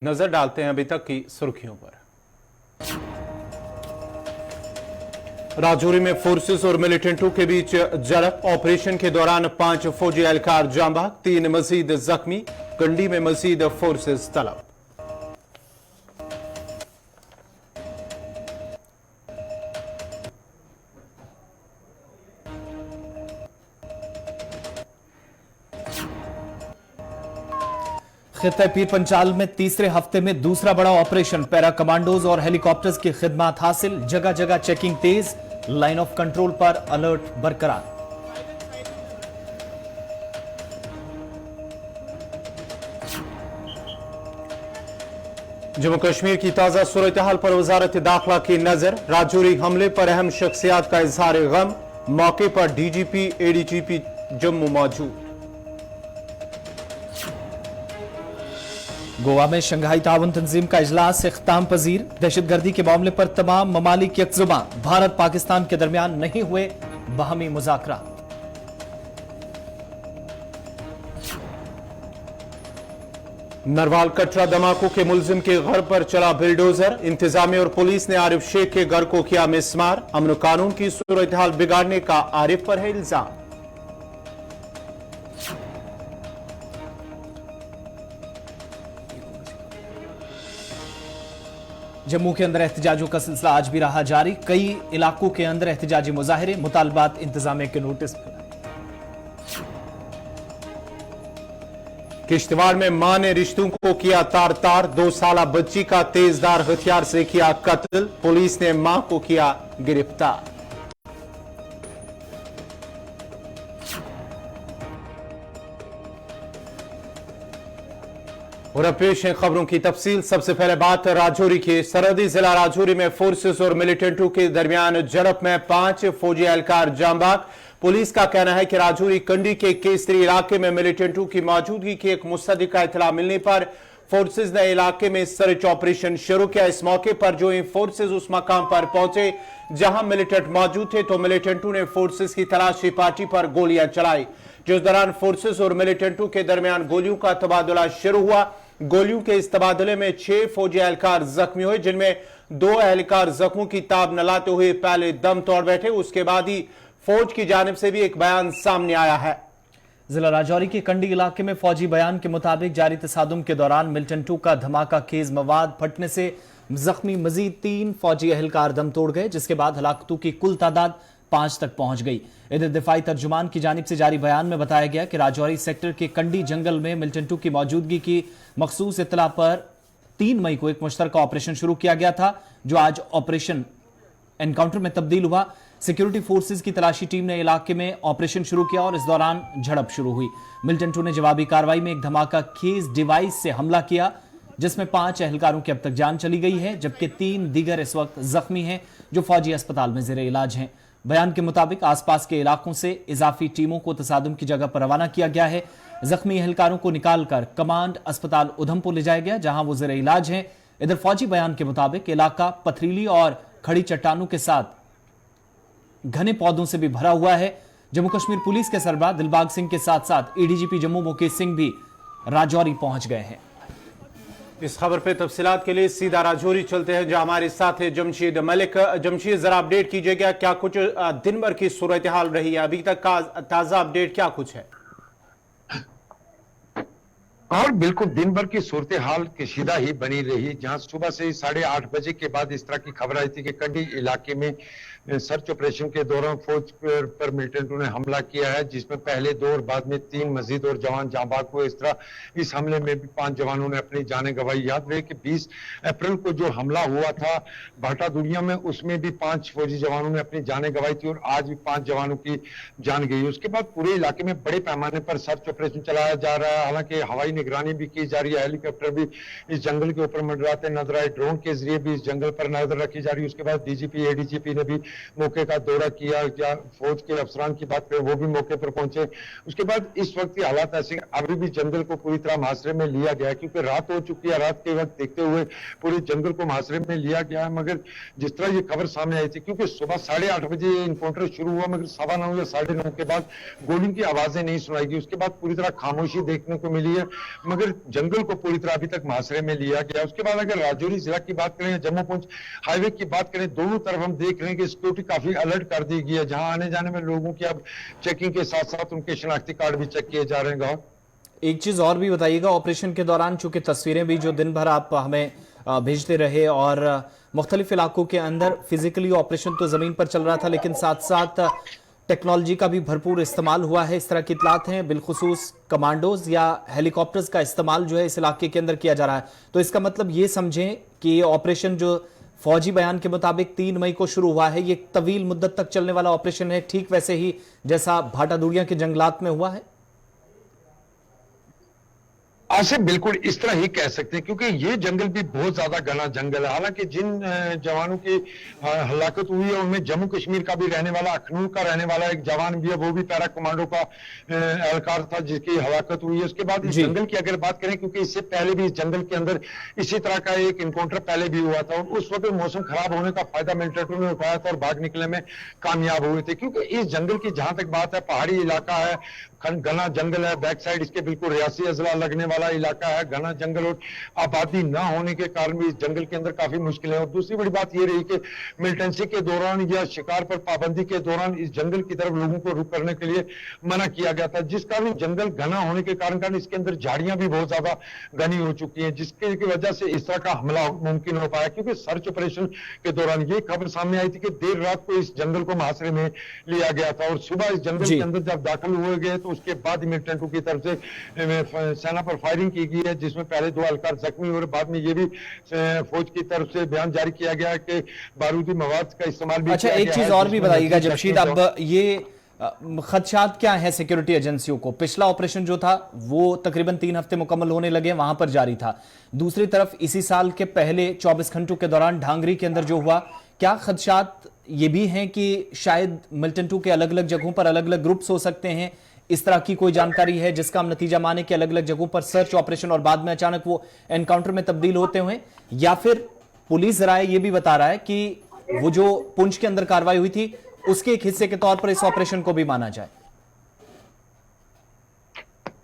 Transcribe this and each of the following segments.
नजर डालते हैं अभी तक की सुर्खियों पर। राजौरी में फोर्सेस और मिलिटेंटों के बीच झड़प। ऑपरेशन के दौरान 5 फौजी एहलकार जाँ बहक, 3 मजीद जख्मी। कंडी में मजीद फोर्सेस तलब। खित्ते पीर पंचाल में तीसरे हफ्ते में दूसरा बड़ा ऑपरेशन। पैरा कमांडोज और हेलीकॉप्टर्स की खिदमत हासिल। जगह जगह checking Tej. Line of control पर अलर्ट बरकरार। जम्मू कश्मीर की ताजा सूरत हाल पर वजारत दाखिला की नजर। राजौरी हमले पर अहम शख्सियात का इजहार गम। मौके पर डीजीपी एडीजीपी जम्मू मौजूद। गोवा में शंघाई ताउन तंजीम का इजलास इख्ताम पजीर। दहशतगर्दी के मामले पर तमाम ममालिक यकजुमा। भारत पाकिस्तान के दरमियान नहीं हुए बाहमी मुज़ाकरा। नरवाल कटरा धमाकों के मुलजिम के घर पर चला बिल्डोजर। इंतजामिया और पुलिस ने आरिफ शेख के घर को किया मिसमार। अमन कानून की सूरत हाल बिगाड़ने का आरिफ पर है इल्जाम। जम्मू के अंदर एहतजाजों का सिलसिला आज भी रहा जारी। कई इलाकों के अंदर एहतजाजी मुजाहिरे, मुतालबात इंतजामिया के नोटिस। किश्तवाड़ में मां ने रिश्तों को किया तार तार। 2 साला बच्ची का तेजदार हथियार से किया कत्ल। पुलिस ने मां को किया गिरफ्तार। और अब पेश है खबरों की तफसील। सबसे पहले बात राजौरी की। सरहदी जिला राजौरी में फोर्सेस और मिलिटेंटों के दरमियान झड़प में 5 फौजी एहलकार जाँ बहक। पुलिस का कहना है कि राजौरी कंडी के केसरी इलाके में मिलिटेंटों की मौजूदगी की एक मुस्तदिका इतला मिलने पर फोर्सेस ने इलाके में सर्च ऑपरेशन शुरू किया। इस मौके पर जो ही फोर्सेस उस मकाम पर पहुंचे जहां मिलिटेंट मौजूद थे तो मिलिटेंटों ने फोर्सेस की तलाशी पार्टी पर गोलियां चलाई। जिस दौरान फोर्सेस और मिलिटेंटों के दरमियान गोलियों का तबादला शुरू हुआ। गोलियों के इस तबादले में 6 फौजी एहलकार जख्मी हुए, जिनमें 2 एहलकार जख्मों की ताब न लाते हुए पहले दम तोड़ बैठे। उसके बाद ही फौज की जानिब से भी एक बयान सामने आया है। जिला राजौरी के कंडी इलाके में फौजी बयान के मुताबिक जारी तसादुम के दौरान मिलिटेंटों का धमाका खेज मवाद फटने से जख्मी मजीद 3 फौजी एहलकार दम तोड़ गए, जिसके बाद हलाकतों की कुल तादाद 5 तक पहुंच गई। इधर दिफाई तर्जुमान की जानिब से जारी बयान में बताया गया कि राजौरी सेक्टर के कंडी जंगल में मिलिटेंटों की मौजूदगी की मखसूस इत्तला पर 3 मई को एक मुश्तरका ऑपरेशन शुरू किया गया था, जो आज ऑपरेशन एनकाउंटर में तब्दील हुआ। सिक्योरिटी फोर्सेस की तलाशी टीम ने इलाके में ऑपरेशन शुरू किया और इस दौरान झड़प शुरू हुई। मिलिटेंटों ने जवाबी कार्रवाई में एक धमाका खेज डिवाइस से हमला किया, जिसमें 5 एहलकारों की अब तक जान चली गई है, जबकि 3 दीगर इस वक्त जख्मी हैं जो फौजी अस्पताल में जेर इलाज हैं। बयान के मुताबिक आसपास के इलाकों से इजाफी टीमों को तसादुम की जगह पर रवाना किया गया है। जख्मी एहलकारों को निकालकर कमांड अस्पताल उधमपुर ले जाया गया, जहां वो जेर इलाज हैं। इधर फौजी बयान के मुताबिक इलाका पथरीली और खड़ी चट्टानों के साथ घने पौधों से भी भरा हुआ है। जम्मू कश्मीर पुलिस के सरबराह दिलबाग सिंह के साथ साथ एडीजीपी जम्मू मुकेश सिंह भी राजौरी पहुंच गए हैं। इस खबर पे तफसीलात के लिए सीधा राजौरी चलते हैं, जहां हमारे साथ है जमशीद मलिक। जमशीद, जरा अपडेट कीजिएगा, क्या कुछ दिन भर की सूरत हाल रही है, अभी तक का ताजा अपडेट क्या कुछ है? और बिल्कुल दिन भर की सूरत हाल कशीदा ही बनी रही, जहां सुबह से 8:30 बजे के बाद इस तरह की खबर आई थी कि कंडी इलाके में सर्च ऑपरेशन के दौरान फौज पर मिलिटेंटों ने हमला किया है, जिसमें पहले 2 और बाद में 3 मजीद और जवान जाँ बहक हुए। इस तरह इस हमले में भी 5 जवानों ने अपनी जानें गंवाई। याद रहे कि 20 अप्रैल को जो हमला हुआ था भाटा दुनिया में, उसमें भी 5 फौजी जवानों ने अपनी जानें गंवाई थी और आज भी 5 जवानों की जान गई। उसके बाद पूरे इलाके में बड़े पैमाने पर सर्च ऑपरेशन चलाया जा रहा है। हालांकि हवाई निगरानी भी की जा रही है, हेलीकॉप्टर भी इस जंगल के ऊपर मंडराते नजर आए, ड्रोन के जरिए भी इस जंगल पर नजर रखी जा रही है। उसके बाद डीजीपी एडीजीपी ने भी मौके का दौरा किया, या फौज के अफसरान की बात करें वो भी मौके पर पहुंचे। उसके बाद इस वक्त की हालात ऐसे, अभी भी जंगल को पूरी तरह मुहासरे में लिया गया है, क्योंकि रात हो चुकी है। रात के वक्त देखते हुए पूरे जंगल को मुहासरे में लिया गया है। मगर जिस तरह ये खबर सामने आई थी, क्योंकि सुबह 8:30 बजे इनकाउंटर शुरू हुआ, मगर 9:15 या 9:30 के बाद गोलियों की आवाजें नहीं सुनाई दी। उसके बाद पूरी तरह खामोशी देखने को मिली है। मगर जंगल को पूरी तरह अभी तक मुहासरे में लिया गया। उसके बाद अगर राजौरी जिला की बात करें, जम्मू पुंछ हाईवे की बात करें, दोनों तरफ हम देख रहे हैं कि सिक्योरिटी काफी अलर्ट कर दी गई है, जहां आने जाने में लोगों की अब चेकिंग के साथ साथ उनके शनाख्ती कार्ड भी चेक किए जा रहे हैं। गौर एक चीज और भी बताइएगा, ऑपरेशन के दौरान चूंकि तस्वीरें भी जो दिन भर आप हमें भेजते रहे और मुख्तलिफ इलाकों के अंदर फिजिकली ऑपरेशन तो जमीन पर चल रहा था, लेकिन साथ साथ टेक्नोलॉजी का भी भरपूर इस्तेमाल हुआ है, इस तरह की इतलात हैं, बिलखुसूस कमांडोज या हेलीकॉप्टर्स का इस्तेमाल जो है इस इलाके के अंदर किया जा रहा है। तो इसका मतलब ये समझें कि ये ऑपरेशन जो फौजी बयान के मुताबिक 3 मई को शुरू हुआ है, ये तवील मुद्दत तक चलने वाला ऑपरेशन है, ठीक वैसे ही जैसा भाटा दूरिया के जंगलात में हुआ है। ऐसे बिल्कुल इस तरह ही कह सकते हैं, क्योंकि ये जंगल भी बहुत ज्यादा घना जंगल है। हालांकि जिन जवानों की हलाकत हुई है उनमें जम्मू कश्मीर का भी रहने वाला, अखनूर का रहने वाला एक जवान भी है, वो भी पैरा कमांडो का एहलकार था जिसकी हलाकत हुई है। उसके बाद इस जंगल की अगर बात करें, क्योंकि इससे पहले भी इस जंगल के अंदर इसी तरह का एक इनकाउंटर पहले भी हुआ था और उस वक्त मौसम खराब होने का फायदा मिलिटेंटों ने उठाया था और भाग निकलने में कामयाब हुए थे। क्योंकि इस जंगल की जहां तक बात है, पहाड़ी इलाका है, घना जंगल है, बैक साइड इसके बिल्कुल रियासी अजला लगने वाला इलाका है, घना जंगल और आबादी ना होने के कारण भी इस जंगल के अंदर काफी मुश्किलें हैं। और दूसरी बड़ी बात यह रही कि मिलिटेंसी के दौरान या शिकार पर पाबंदी के दौरान इस जंगल की तरफ लोगों को रुख करने के लिए मना किया गया था, जिस कारण जंगल घना होने के कारण इसके अंदर झाड़ियां भी बहुत ज्यादा घनी हो चुकी हैं, जिसकी वजह से इस तरह का हमला मुमकिन हो पाया। क्योंकि सर्च ऑपरेशन के दौरान ये खबर सामने आई थी कि देर रात को इस जंगल को मुहासरे में लिया गया था और सुबह इस जंगल के अंदर जब दाखिल हुए गए तो उसके बाद मिलिटेंटों की तरफ से सेना पर फायरिंग की गई है, जिसमें पहले 2 एहलकार जख्मी और बाद में ये भी फौज की तरफ से बयान जारी किया गया है कि बारूदी मवाद का इस्तेमाल भी। अच्छा, एक चीज और भी बताइएगा जमशीद, अब ये खदशात क्या है सिक्योरिटी एजेंसियों को? पिछला ऑपरेशन जो था वो तकरीबन 3 हफ्ते मुकम्मल होने लगे, वहां पर जारी था। दूसरी तरफ इसी साल के पहले 24 घंटों के दौरान ढांगरी के अंदर जो हुआ, क्या खदशात ये भी हैं कि शायद मिलिटेंटों के अलग अलग जगहों पर अलग अलग ग्रुप्स हो सकते हैं? इस तरह की कोई जानकारी है जिसका हम नतीजा माने कि अलग अलग जगहों पर सर्च ऑपरेशन और बाद में अचानक वो एनकाउंटर में तब्दील होते हुए, या फिर पुलिस राय ये भी बता रहा है कि वो जो पुंछ के अंदर कार्रवाई हुई थी उसके एक हिस्से के तौर पर इस ऑपरेशन को भी माना जाए?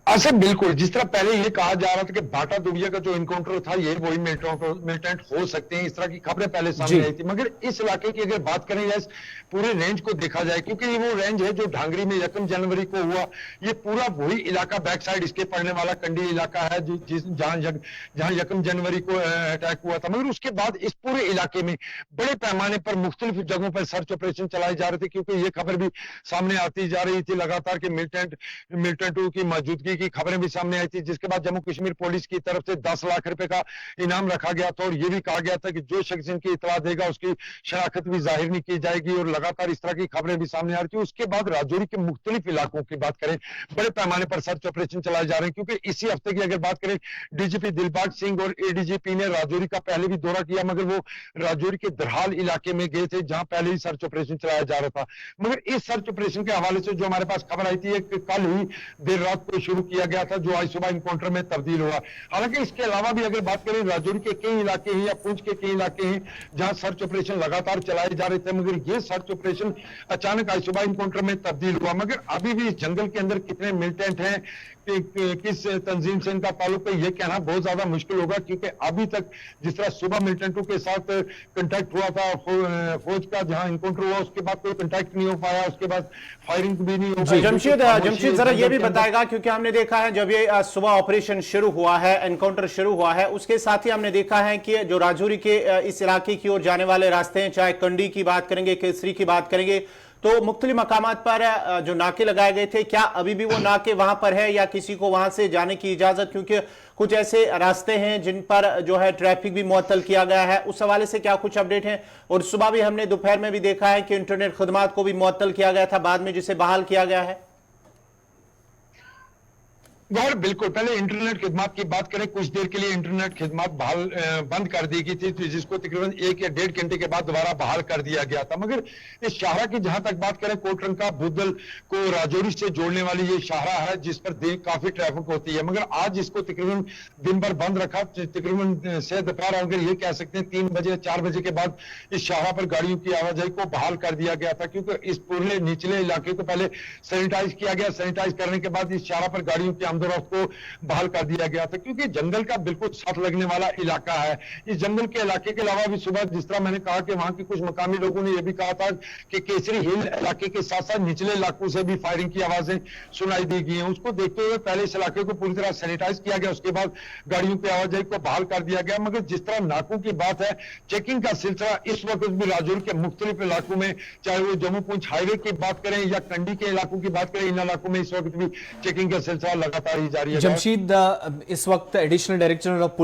ऐसे बिल्कुल जिस तरह पहले ये कहा जा रहा था कि भाटा दुबिया का जो इनकाउंटर था ये वही मिलिटेंट हो सकते हैं, इस तरह की खबरें पहले सामने आई थी। मगर इस इलाके की अगर बात करें या इस पूरे रेंज को देखा जाए, क्योंकि ये वो रेंज है जो ढांगरी में 1 जनवरी को हुआ, ये पूरा वही इलाका बैक साइड इसके पड़ने वाला कंडी इलाका है जहां 1 जनवरी को अटैक हुआ था। मगर उसके बाद इस पूरे इलाके में बड़े पैमाने पर मुख्तलिफ जगहों पर सर्च ऑपरेशन चलाए जा रहे थे, क्योंकि ये खबर भी सामने आती जा रही थी लगातार कि मिलिटेंटों की मौजूदगी की खबरें भी सामने आई थी, जिसके बाद जम्मू कश्मीर पुलिस की तरफ से 10 लाख रुपए का इनाम रखा गया था और यह भी कहा गया था कि जो शख्स इनकी इतला देगा उसकी शनाख्त भी जाहिर नहीं की जाएगी और लगातार इस तरह की खबरें भी सामने आ रही थी। उसके बाद राजौरी के मुख्तलिफ इलाकों की बात करें, बड़े पैमाने पर सर्च ऑपरेशन चलाए जा रहे हैं, क्योंकि इसी हफ्ते की अगर बात करें डीजीपी दिलबाग सिंह और एडीजीपी ने राजौरी का पहले भी दौरा किया, मगर वो राजौरी के दरहाल इलाके में गए थे जहां पहले ही सर्च ऑपरेशन चलाया जा रहा था। मगर इस सर्च ऑपरेशन के हवाले से जो हमारे पास खबर आई थी कल ही देर रात को शुरू किया गया था, जो आज सुबह इनकाउंटर में तब्दील हुआ। हालांकि इसके अलावा भी अगर बात करें राजौरी के कई इलाके हैं या पुंछ के कई इलाके हैं जहां सर्च ऑपरेशन लगातार चलाए जा रहे थे, मगर ये सर्च ऑपरेशन अचानक आज सुबह इनकाउंटर में तब्दील हुआ। मगर अभी भी इस जंगल के अंदर कितने मिलिटेंट हैं, किस तंजीम से इनका ताल्लुक है, यह कहना बहुत ज्यादा मुश्किल होगा, क्योंकि अभी तक जिस तरह सुबह मिलिटेंटों के साथ कंटेक्ट हुआ था फौज का, जहां इनकाउंटर हुआ उसके बाद कोई कंटेक्ट नहीं हो पाया, उसके बाद फायरिंग भी नहीं हो पाई। जमशीद जरा ये भी बताएगा, क्योंकि हमने देखा है जब ये सुबह ऑपरेशन शुरू हुआ है, एनकाउंटर शुरू हुआ है, उसके साथ ही हमने देखा है कि जो राजौरी के इस इलाके की ओर जाने वाले रास्ते हैं, चाहे कंडी की बात करेंगे, केसरी की बात करेंगे, तो मुख्तलिफ मकामात पर जो नाके लगाए गए थे, क्या अभी भी वो नाके वहां पर है या किसी को वहां से जाने की इजाजत? क्योंकि कुछ ऐसे रास्ते हैं जिन पर जो है ट्रैफिक भी मुअत्तल किया गया है, उस हवाले से क्या कुछ अपडेट है? और सुबह भी हमने दोपहर में भी देखा है कि इंटरनेट खदमात को भी मुअत्तल किया गया था, बाद में जिसे बहाल किया गया है। गौर बिल्कुल, पहले इंटरनेट खिदमत की बात करें, कुछ देर के लिए इंटरनेट खिदमत बंद कर दी गई थी, जिसको तकरीबन 1 या 1.5 घंटे के बाद दोबारा बहाल कर दिया गया था। मगर इस शाहरा की जहां तक बात करें, कोटरंका बुदल को राजौरी से जोड़ने वाली ये शाहरा है जिस पर काफी ट्रैफिक होती है, मगर आज इसको तकरीबन दिन भर बंद रखा। तकरीबन से दोपहर अगर ये कह सकते हैं 3 बजे 4 बजे के बाद इस शाहरा पर गाड़ियों की आवाजाही को बहाल कर दिया गया था, क्योंकि इस पूरे निचले इलाके को पहले सैनिटाइज किया गया। सैनिटाइज करने के बाद इस शाहरा पर गाड़ियों की चांदोरा को बहाल कर दिया गया था, क्योंकि जंगल का बिल्कुल साथ लगने वाला इलाका है। इस जंगल के इलाके के अलावा भी सुबह जिस तरह मैंने कहा कि वहां के कुछ मकामी लोगों ने यह भी कहा था कि केसरी हिल इलाके के साथ साथ निचले इलाकों से भी फायरिंग की आवाजें सुनाई दी गई हैं। उसको देखते हुए पहले इस इलाके को पूरी तरह सैनिटाइज किया गया, उसके बाद गाड़ियों की आवाजाही को बहाल कर दिया गया। मगर जिस तरह नाकों की बात है, चेकिंग का सिलसिला इस वक्त भी राजौरी के मुख्तलिफ इलाकों में, चाहे वो जम्मू पुंछ हाईवे की बात करें या कंडी के इलाकों की बात करें, इन इलाकों में इस वक्त भी चेकिंग का सिलसिला लगातार ही जारी है। जमशीद, इस वक्त additional director of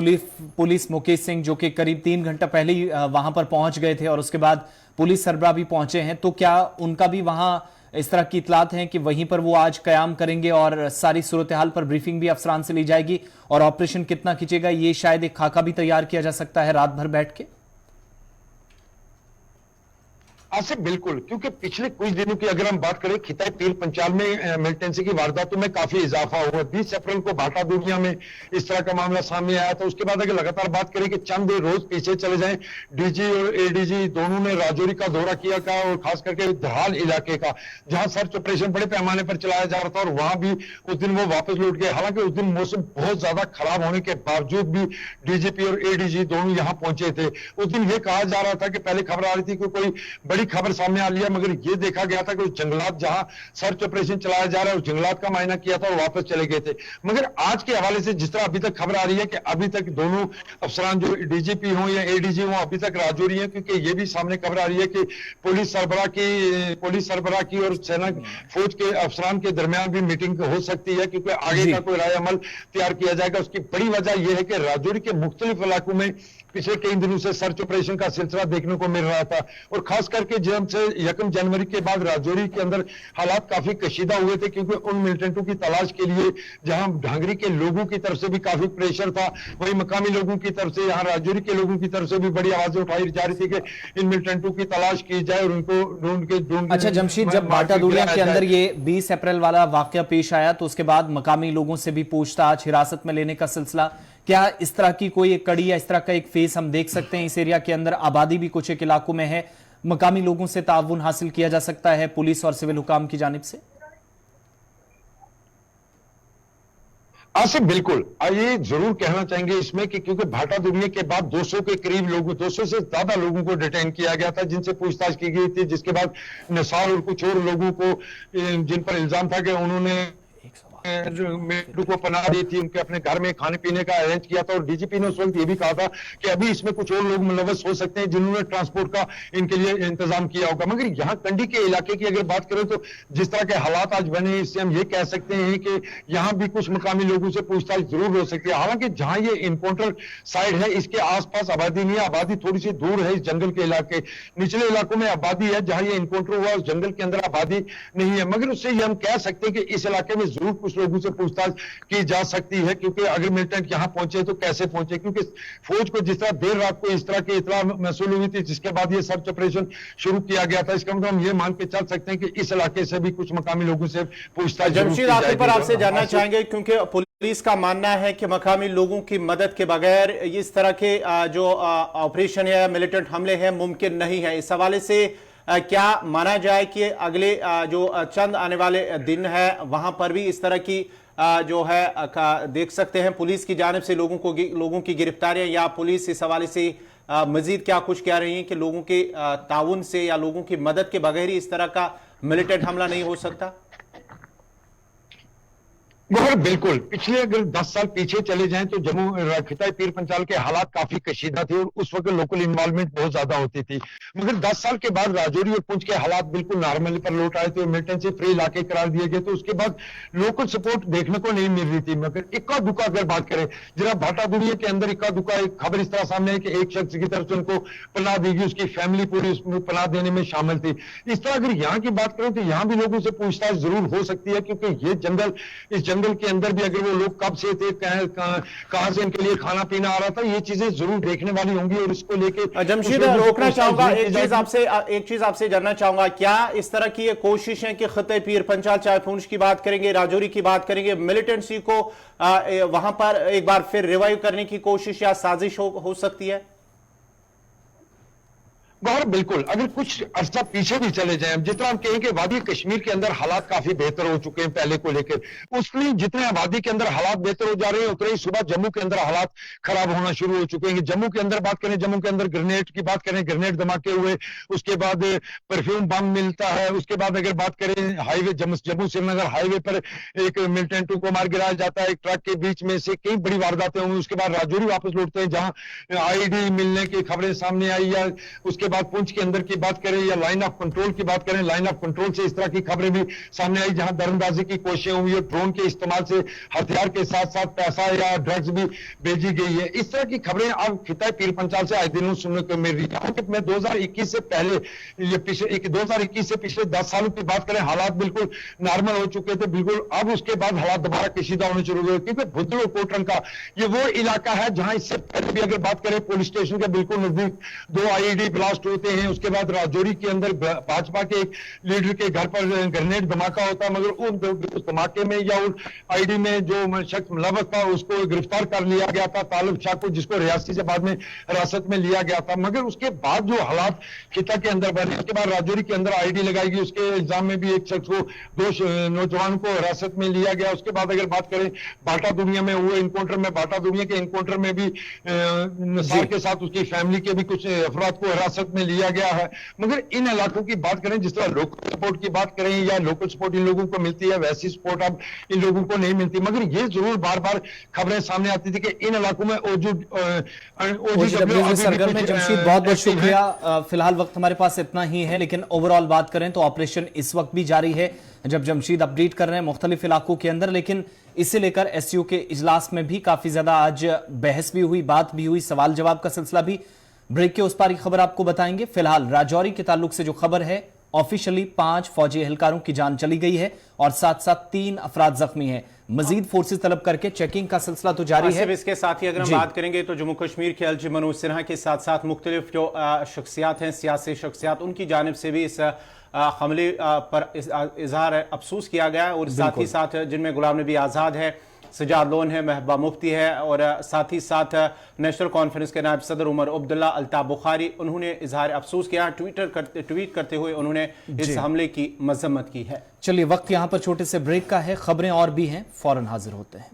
police Mukesh Singh जो कि करीब 3 घंटा पहले ही वहां पर पहुंच गए थे और उसके बाद पुलिस सरबराह भी पहुंचे हैं, तो क्या उनका भी वहां इस तरह की इतलात हैं कि वहीं पर वो आज कयाम करेंगे और सारी सूरत हाल पर ब्रीफिंग भी अफसरान से ली जाएगी और ऑपरेशन कितना खींचेगा ये शायद एक खाका भी तैयार किया जा सकता है रात भर बैठ के? ऐसे बिल्कुल, क्योंकि पिछले कुछ दिनों की अगर हम बात करें, खिताई पीर पंचाल में मिलिटेंसी की वारदातों में काफी इजाफा हुआ। 20 अप्रैल को भाटा दुनिया में इस तरह का मामला सामने आया था। उसके बाद अगर लगातार बात करें कि चंद रोज पीछे चले जाएं, डीजी और एडीजी दोनों ने राजौरी का दौरा किया था और खास करके दहाल इलाके का, जहां सर्च ऑपरेशन बड़े पैमाने पर चलाया जा रहा था और वहां भी उस दिन वो वापस लौट गए। हालांकि उस दिन मौसम बहुत ज्यादा खराब होने के बावजूद भी डीजीपी और एडीजी दोनों यहां पहुंचे थे। उस दिन ये कहा जा रहा था कि पहले खबर आ रही थी कि कोई बड़ी खबर सामने आ लिया, मगर यह देखा गया था कि उस जंगलात जहां सर्च ऑपरेशन चलाया जा रहा है उस जंगलात का मायना किया था और वापस चले गए थे। मगर आज के हवाले से जिस तरह अभी तक खबर आ रही है कि अभी तक दोनों अफसरान जो डीजीपी हो या एडीजी हो अभी तक राजौरी है, क्योंकि यह भी सामने खबर आ रही है कि पुलिस सरबराह की और सेना फौज के अफसरान के दरमियान भी मीटिंग हो सकती है, क्योंकि आगे का कोई राय अमल तैयार किया जाएगा। उसकी बड़ी वजह यह है कि राजौरी के मुख्तलिफ इलाकों में पिछले कई दिनों से सर्च ऑपरेशन का सिलसिला देखने को मिल रहा था और खास करके जब से 1 जनवरी के बाद राजौरी के अंदर हालात काफी कशीदा हुए थे, क्योंकि उन मिलिटेंटों की तलाश के लिए जहां ढांगरी के लोगों की तरफ से भी काफी प्रेशर था, वहीं मकामी लोगों की तरफ से, यहाँ राजौरी के लोगों की तरफ से भी बड़ी आवाजें उठाई जा रही थी कि इन मिलिटेंटों की तलाश की जाए और उनको ढूंढ। अच्छा जमशीद, जब भाटा दुनिया के अंदर ये 20 अप्रैल वाला वाकया पेश आया तो उसके बाद मकामी लोगों से भी पूछताछ, हिरासत में लेने का सिलसिला, क्या इस तरह की कोई एक कड़ी या इस तरह का एक फेस हम देख सकते हैं? इस एरिया के अंदर आबादी भी कुछ एक इलाकों में है, मकामी लोगों से ताउन हासिल किया जा सकता है पुलिस और सिविल हुकाम की जानिब से? ऐसे बिल्कुल, ये जरूर कहना चाहेंगे इसमें कि क्योंकि भाटा दुनिया के बाद 200 के करीब लोगों, 200 से ज्यादा लोगों को डिटेन किया गया था, जिनसे पूछताछ की गई थी, जिसके बाद निसार और कुछ और लोगों को जिन पर इल्जाम था कि उन्होंने मेट्रो को पनाह दी थी, उनके अपने घर में खाने पीने का अरेंज किया था और डीजीपी ने उस वक्त ये भी कहा था कि अभी इसमें कुछ और लोग मुलव्वस हो सकते हैं जिन्होंने ट्रांसपोर्ट का इनके लिए इंतजाम किया होगा। मगर यहाँ कंडी के इलाके की अगर बात करें तो जिस तरह के हालात आज बने, इससे हम ये कह सकते हैं कि यहाँ भी कुछ मकामी लोगों से पूछताछ जरूर हो सकती है। हालांकि जहां ये इनकाउंटर साइड है इसके आसपास आबादी नहीं है, आबादी थोड़ी सी दूर है इस जंगल के इलाके, निचले इलाकों में आबादी है। जहां ये इनकाउंटर हुआ उस जंगल के अंदर आबादी नहीं है, मगर उससे ये हम कह सकते हैं कि इस इलाके में जरूर कुछ लोगों से पूछताछ की जा सकती है, क्योंकि अगर मिलिटेंट यहां पहुंचे तो कैसे पहुंचे, क्योंकि फौज को जिस तरह देर रात को इस तरह की इतला महसूल हुई थी जिसके बाद ये सर्च ऑपरेशन शुरू किया गया था, इसका मतलब हम ये मान के चल सकते हैं कि इस इलाके से भी कुछ मकामी लोगों से पूछताछ। जमशीद, आखिर पर आपसे जानना चाहेंगे, क्योंकि पुलिस का मानना है कि मकामी लोगों की मदद के बगैर इस तरह के जो ऑपरेशन है, मिलिटेंट हमले हैं, मुमकिन नहीं है। इस हवाले से क्या माना जाए कि अगले जो चंद आने वाले दिन है वहां पर भी इस तरह की जो है देख सकते हैं पुलिस की जानिब से लोगों की गिरफ्तारियां, या पुलिस इस हवाले से मजीद क्या कुछ कह रही है कि लोगों के ताउन से या लोगों की मदद के बगैर ही इस तरह का मिलिटेंट हमला नहीं हो सकता? मगर बिल्कुल, पिछले अगर 10 साल पीछे चले जाएं तो जम्मू खिताई पीर पंचाल के हालात काफी कशीदा थे और उस वक्त लोकल इन्वॉल्वमेंट बहुत ज्यादा होती थी। मगर 10 साल के बाद राजौरी और पुंछ के हालात बिल्कुल नॉर्मल पर लौट आए थे और मिलिटेंसी फ्री इलाके करार दिए गए, तो उसके बाद लोकल सपोर्ट देखने को नहीं मिल रही थी। मगर इक्का दुक्का अगर बात करें, जरा भाटा दुनिया के अंदर इक्का दुक्का एक खबर इस तरह सामने है कि एक शख्स की तरफ से उनको पनाह दी गई, उसकी फैमिली पूरी उसमें पनाह देने में शामिल थी। इस तरह अगर यहाँ की बात करें तो यहाँ भी लोगों से पूछताछ जरूर हो सकती है, क्योंकि ये जंगल, इस जंगल के अंदर भी अगर वो लोग कब से थे, कहां से इनके लिए खाना पीना आ रहा था, ये चीजें जरूर देखने वाली होंगी। और इसको लेके जमशीद, रोकना चाहूंगा, एक चीज आपसे जानना चाहूंगा, क्या इस तरह की कोशिश है कि खिते पीर पंचाल, चाहे पुंछ की बात करेंगे, राजौरी की बात करेंगे, मिलिटेंसी को वहां पर एक बार फिर रिवाइव करने की कोशिश या साजिश हो सकती है? गौरव बिल्कुल, अगर कुछ अर्सा पीछे भी चले जाएं, जिस तरह हम कहें कि वादी कश्मीर के अंदर हालात काफी बेहतर हो चुके हैं पहले को लेकर, उसमें जितने वादी के अंदर हालात बेहतर हो जा रहे हैं उतने ही सुबह जम्मू के अंदर हालात खराब होना शुरू हो चुके हैं। जम्मू के अंदर बात करें, जम्मू के अंदर ग्रेनेड की बात करें, ग्रेनेड धमाके हुए, उसके बाद परफ्यूम बम मिलता है, उसके बाद अगर बात करें हाईवे जम्मू श्रीनगर हाईवे पर एक मिलिटेंट को मार गिराया जाता है, एक ट्रक के बीच में से कई बड़ी वारदातें हुई। उसके बाद राजौरी वापस लौटते हैं जहां आईडी मिलने की खबरें सामने आई, या उसके बाद पुंछ के अंदर की बात करें या लाइन ऑफ कंट्रोल की बात करें, लाइन ऑफ कंट्रोल से इस तरह की खबरें भी सामने आई जहां दरअंदाजी की कोशिशें हुई और ड्रोन के इस्तेमाल से हथियार के साथ साथ पैसा या ड्रग्स भी भेजी गई है। इस तरह की खबरें अब खिताब पीर पंचाल से आए दिनों सुनने को मिल रही है। मैं 2021 से पहले, ये पिछले 2021 से पिछले 10 सालों की बात करें, हालात बिल्कुल नॉर्मल हो चुके थे बिल्कुल। अब उसके बाद हालात दोबारा कशीदा होने शुरू हुए, क्योंकि भुतड़ो कोटरंग का ये वो इलाका है जहां इससे पहले भी अगर बात करें पुलिस स्टेशन के बिल्कुल नजदीक 2 आईईडी ब्लास्ट होते हैं। उसके बाद राजौरी के अंदर भाजपा के एक लीडर के घर पर ग्रेनेड धमाका होता है, मगर उस धमाके में या उस आईडी में जो शख्स मुलव्वस था उसको गिरफ्तार कर लिया गया था, तालिब शाह को, जिसको रियासी से बाद में हिरासत में लिया गया था। मगर उसके बाद जो हालात खिता के अंदर बने, उसके बाद राजौरी के अंदर आईडी लगाई गई, उसके इल्जाम में भी एक शख्स को, 2 नौजवानों को हिरासत में लिया गया। उसके बाद अगर बात करें बाटा दुनिया में हुए इनकाउंटर में, बाटा दुनिया के इनकाउंटर में भी नसार के साथ उसकी फैमिली के भी कुछ अफराद को हिरासत में लिया गया है। मगर इन इलाकों की बात करें, जिस तरह लोकल सपोर्ट की बात करें या लोकल सपोर्ट इन लोगों को मिलती है, वैसी सपोर्ट अब इन लोगों को नहीं मिलती। मगर ये जरूर बार बार खबरें सामने आती थी कि इन इलाकों में सरगर्म में जमशीद बहुत बहुत शुक्रिया। फिलहाल वक्त हमारे पास इतना ही है, लेकिन ओवरऑल बात करें तो ऑपरेशन इस वक्त भी जारी है, जब जमशीद अपडेट कर रहे हैं मुख्तलिफ इलाकों के अंदर। लेकिन इसे लेकर एसयू के इजलास में भी काफी ज्यादा आज बहस भी हुई, बात भी हुई, सवाल जवाब का सिलसिला भी। ब्रेक के उस पार की खबर आपको बताएंगे। फिलहाल राजौरी के ताल्लुक से जो खबर है, ऑफिशियली 5 फौजी एहलकारों की जान चली गई है और साथ साथ 3 अफराद जख्मी हैं। मजीद फोर्सेस तलब करके चेकिंग का सिलसिला तो जारी है। इसके साथ ही अगर हम बात करेंगे तो जम्मू कश्मीर के एलजी मनोज सिन्हा के साथ साथ मुख्तलिफ जो शख्सियात हैं, सियासी शख्सियात, उनकी जानिब से भी इस हमले पर इजहार अफसोस किया गया है। और साथ ही साथ जिनमें गुलाम नबी आज़ाद है, सजाद लोन है, महबूबा मुफ्ती है, और साथ ही साथ नेशनल कॉन्फ्रेंस के नायब सदर उमर अब्दुल्ला, अल्ताफ बुखारी, उन्होंने इजहार अफसोस किया। ट्वीट करते हुए उन्होंने इस हमले की मजम्मत की है। चलिए, वक्त यहां पर छोटे से ब्रेक का है, खबरें और भी हैं, फौरन हाजिर होते हैं।